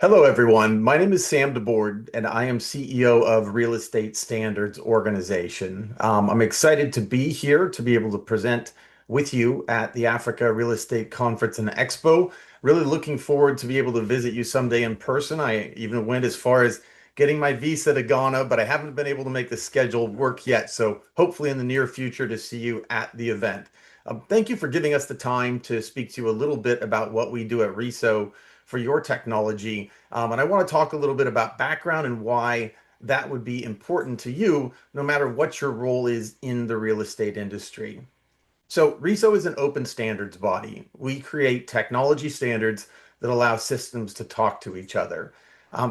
Hello, everyone. My name is Sam DeBord, and I am CEO of Real Estate Standards Organization. I'm excited to be here to be able to present with you at the Africa Real Estate Conference and Expo. Really looking forward to be able to visit you someday in person. I even went as far as getting my visa to Ghana, but I haven't been able to make the schedule work yet. So hopefully in the near future to see you at the event. Thank you for giving us the time to speak to you a little bit about what we do at RESO for your technology. And I want to talk a little bit about background and why that would be important to you, no matter what your role is in the real estate industry. So RESO is an open standards body. We create technology standards that allow systems to talk to each other.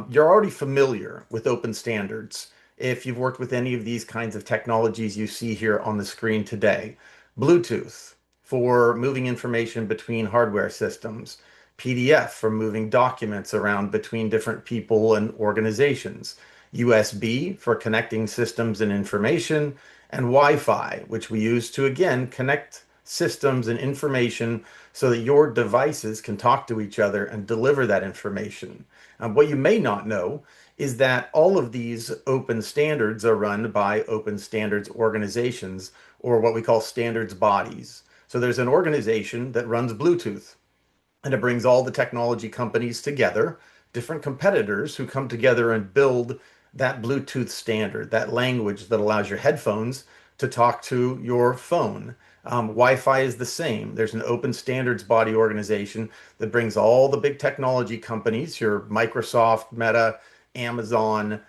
You're already familiar with open standards if you've worked with any of these kinds of technologies you see here on the screen today. Bluetooth for moving information between hardware systems, PDF for moving documents around between different people and organizations, USB for connecting systems and information, and Wi-Fi, which we use to again connect systems and information so that your devices can talk to each other and deliver that information. What you may not know is that all of these open standards are run by open standards organizations, or what we call standards bodies. So there's an organization that runs Bluetooth, and it brings all the technology companies together, different competitors who come together and build that Bluetooth standard, that language that allows your headphones to talk to your phone. Wi-Fi is the same. There's an open standards body organization that brings all the big technology companies, your Microsoft, Meta, Amazon,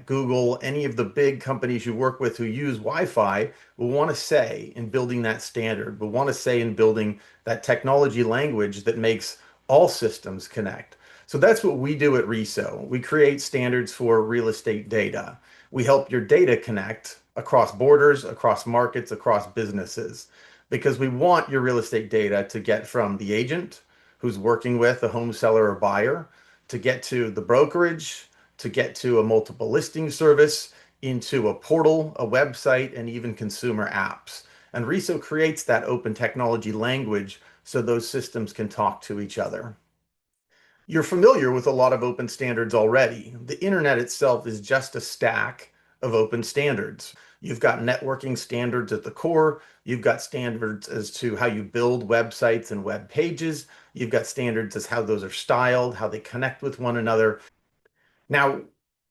Google, any of the big companies you work with who use Wi-Fi will want to say in building that standard, will want to say in building that technology language that makes all systems connect. So that's what we do at RESO. We create standards for real estate data. We help your data connect across borders, across markets, across businesses, because we want your real estate data to get from the agent who's working with a home seller or buyer, to get to the brokerage, to get to a multiple listing service, into a portal, a website, and even consumer apps. And RESO creates that open technology language so those systems can talk to each other. You're familiar with a lot of open standards already. The internet itself is just a stack of open standards. You've got networking standards at the core. You've got standards as to how you build websites and web pages. You've got standards as how those are styled, how they connect with one another. Now,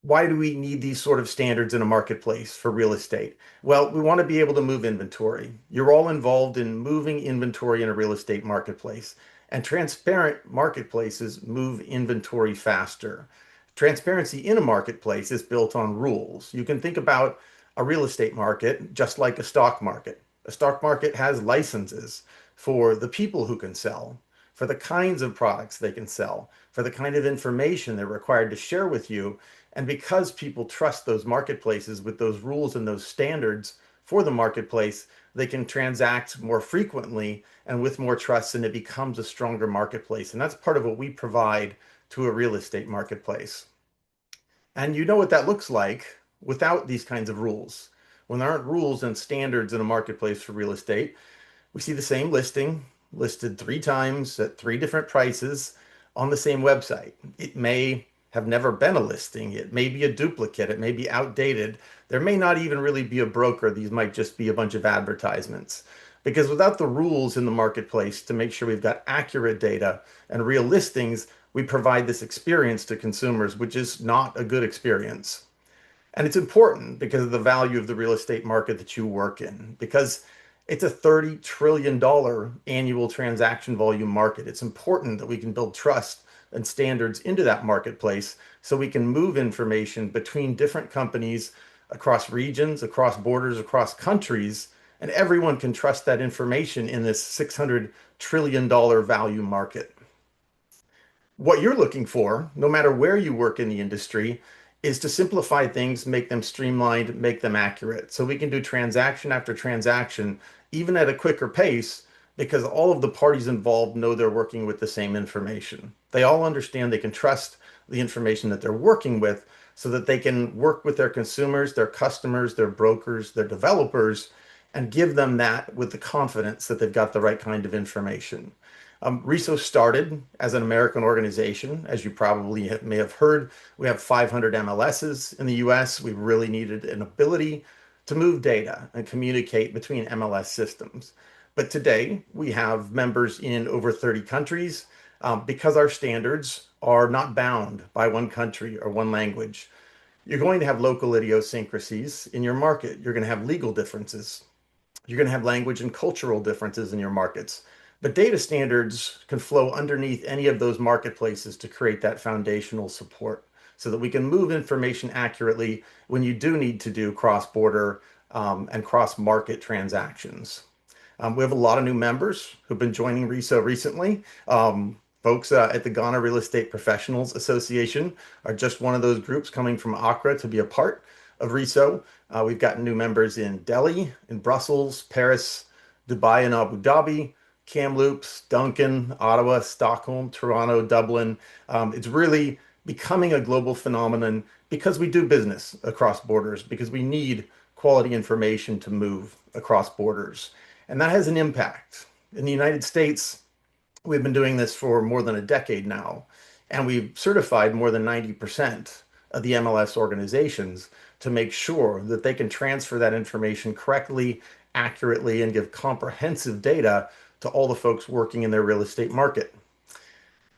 why do we need these sort of standards in a marketplace for real estate? Well, we want to be able to move inventory. You're all involved in moving inventory in a real estate marketplace, and transparent marketplaces move inventory faster. Transparency in a marketplace is built on rules. You can think about a real estate market just like a stock market. A stock market has licenses for the people who can sell, for the kinds of products they can sell, for the kind of information they're required to share with you. And because people trust those marketplaces with those rules and those standards for the marketplace, they can transact more frequently and with more trust, and it becomes a stronger marketplace. And that's part of what we provide to a real estate marketplace. And you know what that looks like without these kinds of rules. When there aren't rules and standards in a marketplace for real estate, we see the same listing listed three times at three different prices on the same website. It may have never been a listing. It may be a duplicate. It may be outdated. There may not even really be a broker. These might just be a bunch of advertisements. Because without the rules in the marketplace to make sure we've got accurate data and real listings, we provide this experience to consumers, which is not a good experience. And it's important because of the value of the real estate market that you work in, because it's a $30 trillion annual transaction volume market. It's important that we can build trust and standards into that marketplace so we can move information between different companies across regions, across borders, across countries, and everyone can trust that information in this $600 trillion value market. What you're looking for, no matter where you work in the industry, is to simplify things, make them streamlined, make them accurate. So we can do transaction after transaction, even at a quicker pace, because all of the parties involved know they're working with the same information. They all understand they can trust the information that they're working with so that they can work with their consumers, their customers, their brokers, their developers, and give them that with the confidence that they've got the right kind of information. RESO started as an American organization. As you probably may have heard, we have 500 MLSs in the US. We really needed an ability to move data and communicate between MLS systems. But today, we have members in over 30 countries because our standards are not bound by one country or one language. You're going to have local idiosyncrasies in your market. You're going to have legal differences. You're going to have language and cultural differences in your markets. But data standards can flow underneath any of those marketplaces to create that foundational support so that we can move information accurately when you do need to do cross-border and cross-market transactions. We have a lot of new members who've been joining RESO recently. Folks at the Ghana Real Estate Professionals Association are just one of those groups coming from Accra to be a part of RESO. We've got new members in Delhi, in Brussels, Paris, Dubai, and Abu Dhabi, Kamloops, Duncan, Ottawa, Stockholm, Toronto, Dublin. It's really becoming a global phenomenon because we do business across borders, because we need quality information to move across borders. And that has an impact. In the United States, we've been doing this for more than a decade now, and we've certified more than 90% of the MLS organizations to make sure that they can transfer that information correctly, accurately, and give comprehensive data to all the folks working in their real estate market.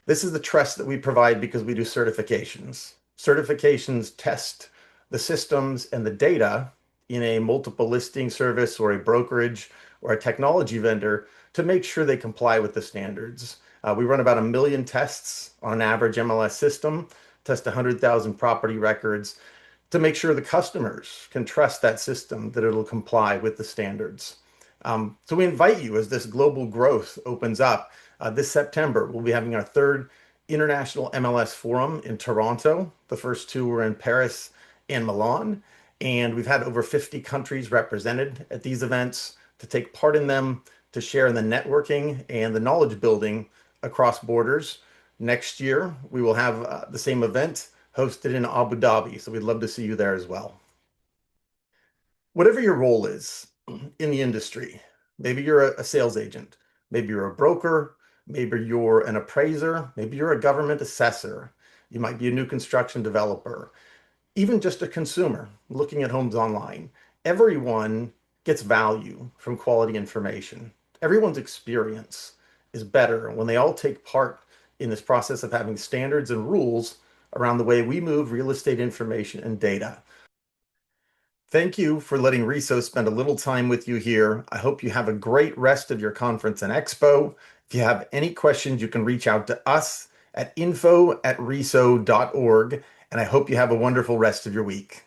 This is the trust that we provide because we do certifications. Certifications test the systems and the data in a multiple listing service or a brokerage or a technology vendor to make sure they comply with the standards. We run about 1 million tests on an average MLS system, test 100,000 property records to make sure the customers can trust that system, that it'll comply with the standards. So we invite you as this global growth opens up. This September, we'll be having our third International MLS Forum in Toronto. The first two were in Paris and Milan. And we've had over 50 countries represented at these events to take part in them, to share in the networking and the knowledge building across borders. Next year, we will have the same event hosted in Abu Dhabi. So we'd love to see you there as well. Whatever your role is in the industry, maybe you're a sales agent, maybe you're a broker, maybe you're an appraiser, maybe you're a government assessor, you might be a new construction developer, even just a consumer looking at homes online. Everyone gets value from quality information. Everyone's experience is better when they all take part in this process of having standards and rules around the way we move real estate information and data. Thank you for letting RESO spend a little time with you here. I hope you have a great rest of your conference and expo. If you have any questions, you can reach out to us at info@reso.org, and I hope you have a wonderful rest of your week.